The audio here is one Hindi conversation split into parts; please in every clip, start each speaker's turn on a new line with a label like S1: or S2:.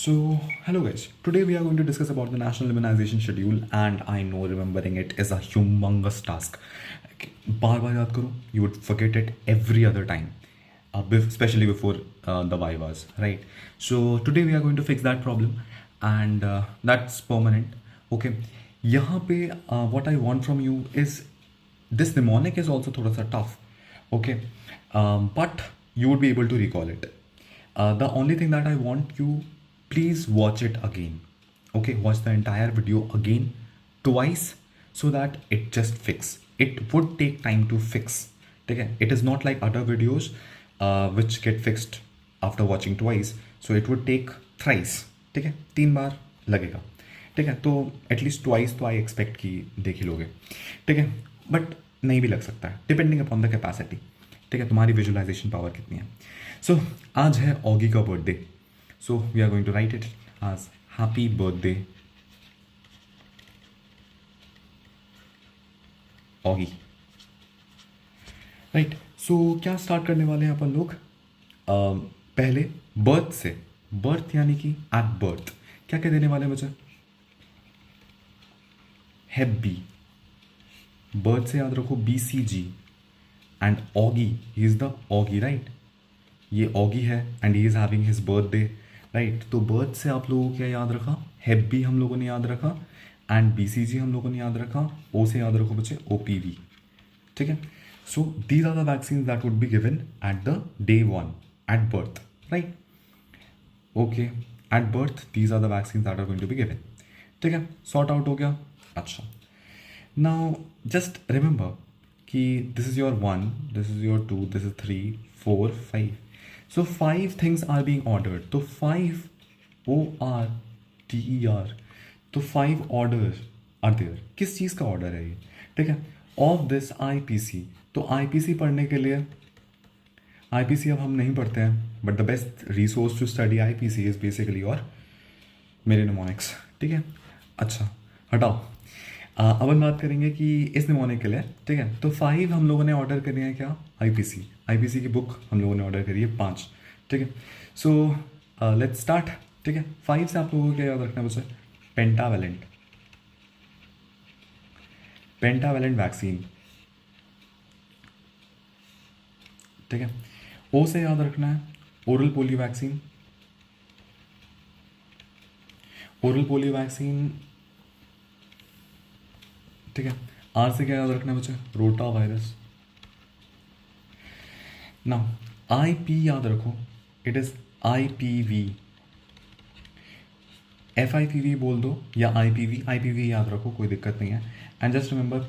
S1: So, hello guys. Today we are going to discuss about the national immunization schedule, and I know remembering it is a humongous task. बार बार याद करो, you would forget it every other time, especially before the vivas, right? So today we are going to fix that problem, and that's permanent. Okay. यहाँ पे what I want from you is this mnemonic is also थोड़ा सा tough. Okay. But you would be able to recall it. The only thing that I want you, please watch it again. Okay, watch the entire video again twice so that it just fix. It would take time to fix. Okay, it is not like other videos which get fixed after watching twice. So it would take thrice. ठीक है, 3 बार लगेगा. ठीक है, तो एटलीस्ट ट्वाइस तो आई एक्सपेक्ट कि देख ही लोगे. ठीक है, बट नहीं भी लग सकता है डिपेंडिंग अपॉन द कैपेसिटी. ठीक है, तुम्हारी विजुअलाइजेशन पावर कितनी है. सो आज है ऑगी का birthday. So we are going to write it आज happy birthday Oggy. Right, so क्या स्टार्ट करने वाले हैं अपन लोग. पहले बर्थ से. बर्थ यानी कि एट बर्थ क्या क्या देने वाले हैं मुझे. हैप्पी बर्थ से याद रखो BCG and Oggy. He is the Oggy, right. ये ऑगी है and he is having his birthday, right. तो बर्थ से आप लोगों को क्या याद रखा. हैप्पी हम लोगों ने याद रखा एंड BCG हम लोगों ने याद रखा. ओ से याद रखो बच्चे OPV. ठीक है, so these are the vaccine that would be given at the day 1 at birth, right. Okay, at birth these are the vaccine that are going to be given. ठीक है, सॉर्ट आउट हो गया. अच्छा, नाउ जस्ट रिमेंबर कि this is your 1, this is your 2, this is 3, 4, 5. So 5 things are being ordered. तो 5 ORDER. तो 5 ऑर्डर आर देयर. किस चीज़ का ऑर्डर है ये. ठीक है, ऑफ दिस IPC. तो IPC पढ़ने के लिए IPC अब हम नहीं पढ़ते हैं, but the best resource to study IPC is basically और मेरे निमोनिक्स. ठीक है, अच्छा हटाओ. अब हम बात करेंगे कि इस निमोनिक के लिए. ठीक है, तो 5 हम लोगों ने ऑर्डर करनी है क्या. IPC की बुक हम लोगों ने ऑर्डर करी है 5. ठीक है, सो लेट्स स्टार्ट. ठीक है, 5 से आप लोगों को क्या याद रखना है बच्चे. Pentavalent vaccine. ठीक है, O से याद रखना है oral polio vaccine. Oral polio vaccine. ठीक है, R से क्या याद रखना है बच्चे. Rota virus. नाउ IP याद रखो, इट इज IPV. FIPV बोल दो या IPV याद रखो, कोई दिक्कत नहीं है. And just remember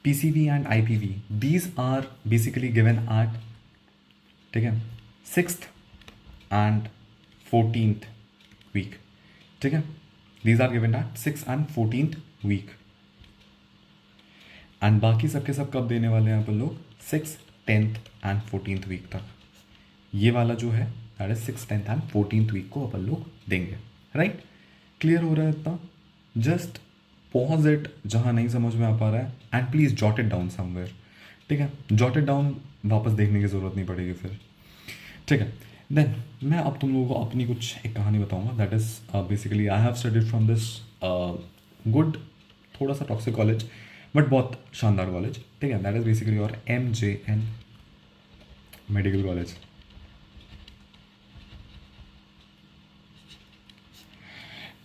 S1: PCV and IPV. These are basically given at. ठीक है, 6th एंड 14th वीक. ठीक है, these are given at 6th and 14th week. And बाकी सबके सब कब देने वाले हैं अपन लोग. 6th, 10th and 14th week तक. ये वाला जो है that is 6th, 10th and 14th week को अपन लोग देंगे, राइट. क्लियर हो रहा है इतना. जस्ट पॉज इट जहाँ नहीं समझ में आ पा रहा है and please jot it down somewhere. ठीक है, जॉट इट डाउन, वापस देखने की ज़रूरत नहीं पड़ेगी फिर. ठीक है, देन मैं अब तुम लोगों को अपनी कुछ एक कहानी बताऊंगा. That is basically I have studied from this good, थोड़ा सा टॉक्सिक कॉलेज बट बहुत शानदार कॉलेज. ठीक है, दैट इज़ बेसिकली और MJN मेडिकल कॉलेज.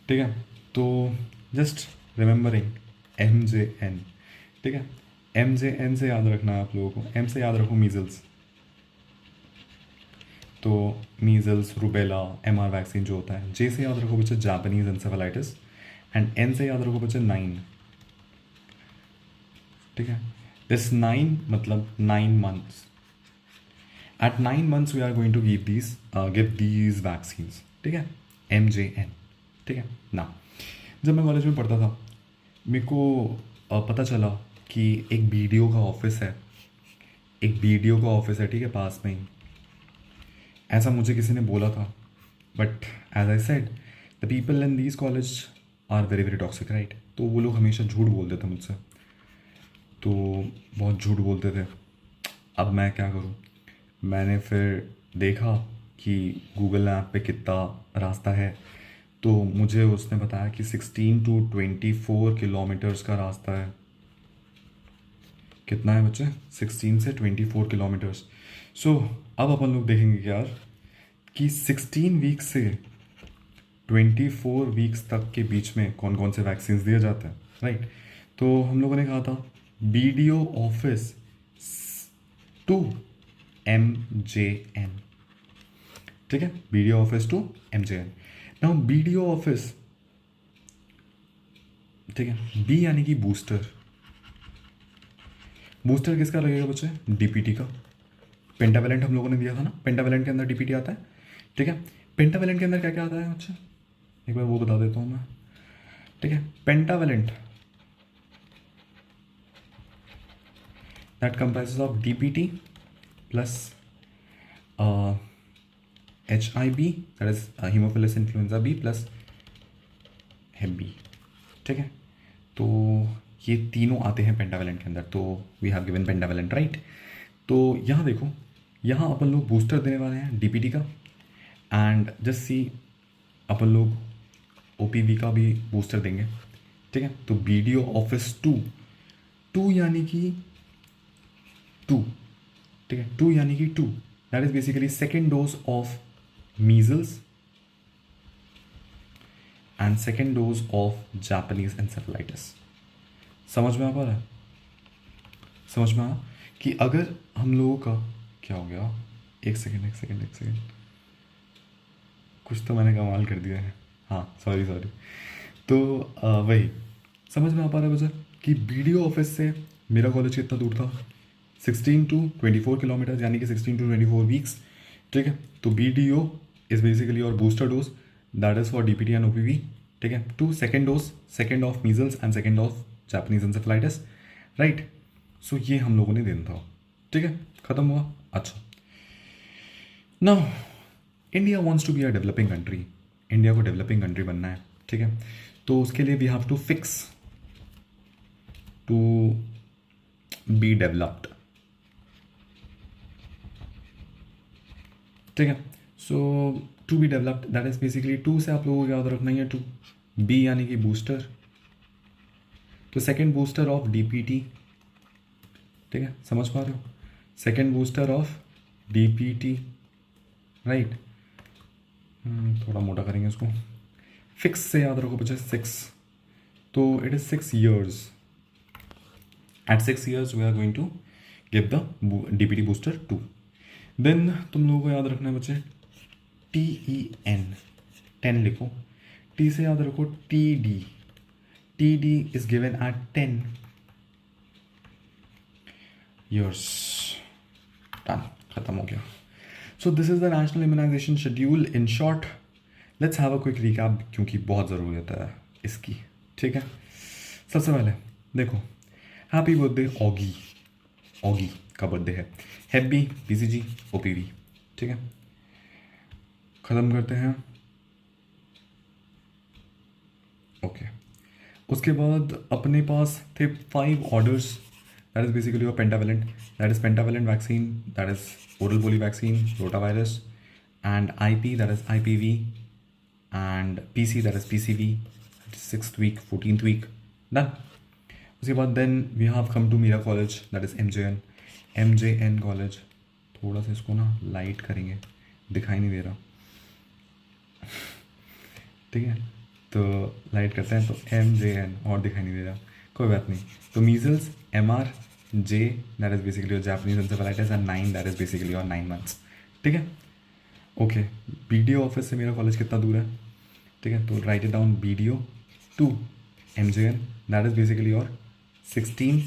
S1: ठीक है, तो जस्ट रिमेंबरिंग MJN. ठीक है, MJN से याद रखना है आप लोगों को. M से याद रखो मीजल्स. तो मीजल्स, रूबेला, MR वैक्सीन जो होता है. J से याद रखो बच्चे जापानीज एंसेफेलाइटिस. एंड N से याद रखो बच्चे 9. ठीक है, दिस 9 मतलब 9 months. At 9 months we are going to give these vaccines. ठीक है, MJN. ठीक है ना. जब मैं कॉलेज में पढ़ता था मेरे को पता चला कि एक BDO का ऑफिस है. ठीक है, पास में ही. ऐसा मुझे किसी ने बोला था, but as I said the people in these college are very very toxic, right. तो वो लोग हमेशा झूठ बोलते थे मुझसे. तो बहुत झूठ बोलते थे. अब मैं क्या करूँ. मैंने फिर देखा कि गूगल मैप पे कितना रास्ता है, तो मुझे उसने बताया कि 16 टू 24 किलोमीटर्स का रास्ता है। कितना है बच्चे? 16 से 24 किलोमीटर्स। सो अब अपन लोग देखेंगे कि यार कि 16 वीक्स से 24 वीक्स तक के बीच में कौन कौन से वैक्सीन दिए जाते हैं, राइट। तो हम लोगों ने कहा था BDO ऑफिस टू MJN, ठीक है, BDO office to MJN। Now BDO office, ठीक है, B यानी कि बूस्टर। बूस्टर किसका लगेगा बच्चे? DPT का। पेंटावेलेंट हम लोगों ने दिया था ना, पेंटावेलेंट के अंदर DPT आता है, ठीक है। पेंटावेलेंट के अंदर क्या क्या आता है बच्चे? एक बार वो बता देता हूँ मैं, ठीक है। Pentavalent that comprises of DPT plus HIV, that is Haemophilus influenza B plus Hep B, ठीक है। तो ये तीनों आते हैं पेंटावेलेंट के अंदर, तो we have given pentavalent, right. तो यहाँ देखो, यहाँ अपन लोग बूस्टर देने वाले हैं DPT का, एंड जस्ट सी अपन लोग OPV का भी बूस्टर देंगे, ठीक है। तो BDO ऑफिस टू यानी कि 2, ठीक है, 2 यानी कि 2, that is basically second dose of measles and second dose of Japanese encephalitis. समझ में आ पा रहा है? समझ में आया कि अगर हम लोगों का क्या हो गया, एक सेकेंड, कुछ तो मैंने कमाल कर दिया है, हाँ सॉरी। तो वही समझ में आ पा रहा है मुझे कि BDO ऑफिस से मेरा कॉलेज कितना दूर था? 16 टू 24 किलोमीटर, यानी कि 16 टू 24 वीक्स, ठीक है। तो BDO इज बेसिकली और booster dose that is for DPT and OPV, ठीक है। Two second dose, second of measles and second of Japanese encephalitis, right. So ये हम लोगों ने देना था, ठीक है, खत्म हुआ। अच्छा, now India wants to be a developing country, India को डेवलपिंग कंट्री बनना है, ठीक है। तो उसके लिए we have to fix to be developed, ठीक है। So to be developed that is basically, to say आप लोगों को याद रखना ही है, टू बी यानी कि बूस्टर, तो सेकेंड बूस्टर ऑफ DPT, ठीक है, समझ पा रहे हो? Second booster of DPT, right. थोड़ा मोटा करेंगे इसको, फिक्स से याद रखो बच्चे, 6, तो it is 6 years। At 6 years we are going to give the DPT booster 2। Then तुम लोगों को याद रखना है बच्चे TEN, 10 लिखो। T से याद रखो TD is given at 10 years। Done, खत्म हो गया। So this is the national immunisation schedule in short. Let's have a quick recap, क्योंकि बहुत ज़रूरत है इसकी, ठीक है। सबसे पहले देखो, हैप्पी बर्थडे ऑगी, ऑगी का बर्थडे है। Hep B, BCG, OPV, ठीक है। ख़त्म करते हैं, ओके। उसके बाद अपने पास थे 5 orders, that is basically your pentavalent, that is pentavalent vaccine, that is oral polio vaccine, rotavirus, and IP, that is IPV, and PC, that is PCV, 6th week, 14th week, done. उसके बाद then we have come to Meera college, that is MJN college. थोड़ा सा इसको ना लाइट करेंगे, दिखाई नहीं दे रहा, ठीक है, तो लाइट करते हैं, तो MJN और दिखाई नहीं दे रहा, कोई बात नहीं। तो measles MRJ, that is basically your Japanese encephalitis, and 9 that is basically your 9 months, ठीक है। ओके, BDO ऑफिस से मेरा कॉलेज कितना दूर है, ठीक है, तो write it down, BDO to MJN, that is basically your 16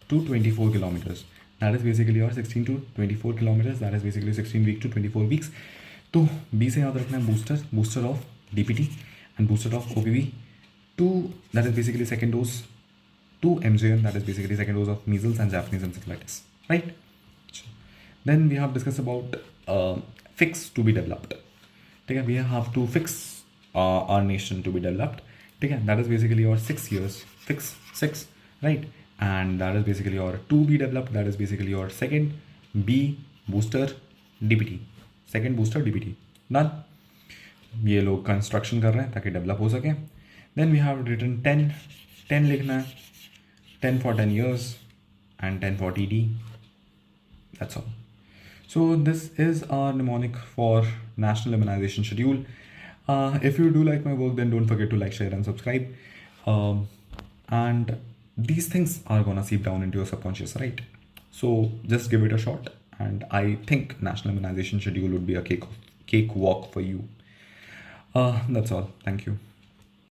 S1: to 24 kilometers, that is basically your 16 to 24 kilometers, that is basically 16 week to 24 weeks। तो B से याद रखना है booster of DPT and booster of OPV, 2 that is basically second dose to MJN, that is basically second dose of measles and Japanese encephalitis, right। Then we have discussed about fix to be developed, ठीक है, we have to fix our nation to be developed, ठीक है, that is basically your 6 years, fix 6, right। And that is basically your to be developed, that is basically your second B booster DPT, second booster DBT done. ये लोग कंस्ट्रक्शन कर रहे हैं ताकि डेवलप हो सके। देन वी हैव रिटन 10 लिखना है, 10 for 10 years and 10 for TD, that's all. So this is our mnemonic for National Immunization Schedule. If you do like my work, then don't forget to like, share and subscribe. And these things are gonna seep down into your subconscious, right? So just give it a shot, and I think National Immunization Schedule would be a cake walk for you. That's all. Thank you.